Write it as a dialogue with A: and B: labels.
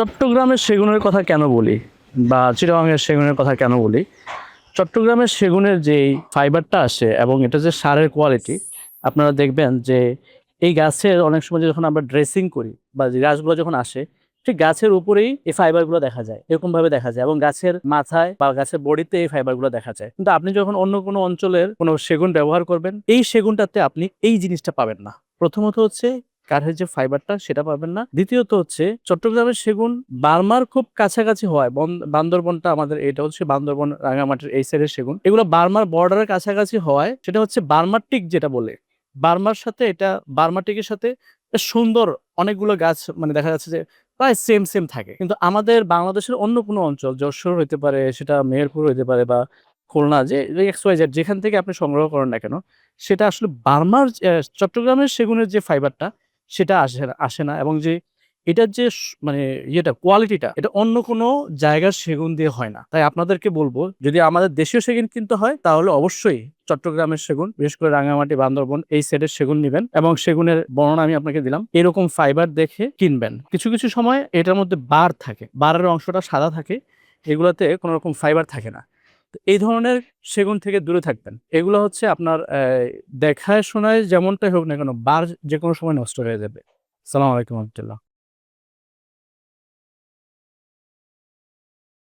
A: চট্টগ্রামের সেগুনের কথা কেন বলি বা চিটাগাংয়ের সেগুনের কথা কেন বলি? চট্টগ্রামের সেগুনের যেই ফাইবারটা আসে এবং এটা যে সারের কোয়ালিটি, আপনারা দেখবেন যে এই গাছের অনেক সময় যখন আমরা ড্রেসিং করি বা যে গাছগুলো যখন আসে, ঠিক গাছের উপরেই এই ফাইবারগুলো দেখা যায়, এরকমভাবে দেখা যায় এবং গাছের মাথায় বা গাছের বডিতে এই ফাইবারগুলো দেখা যায়। কিন্তু আপনি যখন অন্য কোনো অঞ্চলের কোনো সেগুন ব্যবহার করবেন, এই সেগুনটাতে আপনি এই জিনিসটা পাবেন না। প্রথমত হচ্ছে কাঠের যে ফাইবারটা সেটা পাবেন না। দ্বিতীয়ত হচ্ছে চট্টগ্রামের সেগুন বার্মার খুব কাছাকাছি হওয়ায় বান্দরবনটা আমাদের এটা হচ্ছে বান্দরবন রাঙামাটির এই সাইডের সেগুন। এগুলো বার্মার বর্ডারের কাছাকাছি হওয়ায় সেটা হচ্ছে বার্মার টিক যেটা বলে। বার্মার সাথে এটা বার্মা টিকের সাথে বেশ সুন্দর অনেকগুলো গাছ মানে দেখা যাচ্ছে যে প্রায় সেম থাকে। কিন্তু আমাদের বাংলাদেশের অন্য কোনো অঞ্চল যশোর হইতে পারে, সেটা মেহেরপুর হইতে পারে বা খুলনা যে XYZ যেখান থেকে আপনি সংগ্রহ করেন না কেন, সেটা আসলে বার্মার চট্টগ্রামের সেগুনের যে ফাইবারটা সেটা আসে না এবং যে এটার যে মানে ইয়েটা কোয়ালিটিটা এটা অন্য কোনো জায়গার সেগুন দিয়ে হয় না। তাই আপনাদেরকে বলবো যদি আমাদের দেশীয় সেগুন কিনতে হয় তাহলে অবশ্যই চট্টগ্রামের সেগুন, বিশেষ করে রাঙামাটি, বান্দরবন এই সাইডের সেগুন নিবেন এবং সেগুনের বর্ণনা আমি আপনাকে দিলাম। এরকম ফাইবার দেখে কিনবেন। কিছু সময় এটার মধ্যে বার থাকে। বারের অংশটা সাদা থাকে। এগুলাতে কোনো রকম ফাইবার থাকে না। তো এই ধরনের সেগুন থেকে দূরে থাকবেন। এগুলো হচ্ছে আপনার দেখায় শোনায় যেমনটাই হোক না কেন বার যেকোনো সময় নষ্ট হয়ে যাবে। আসসালামু আলাইকুম ওয়া রাহমাতুল্লাহ।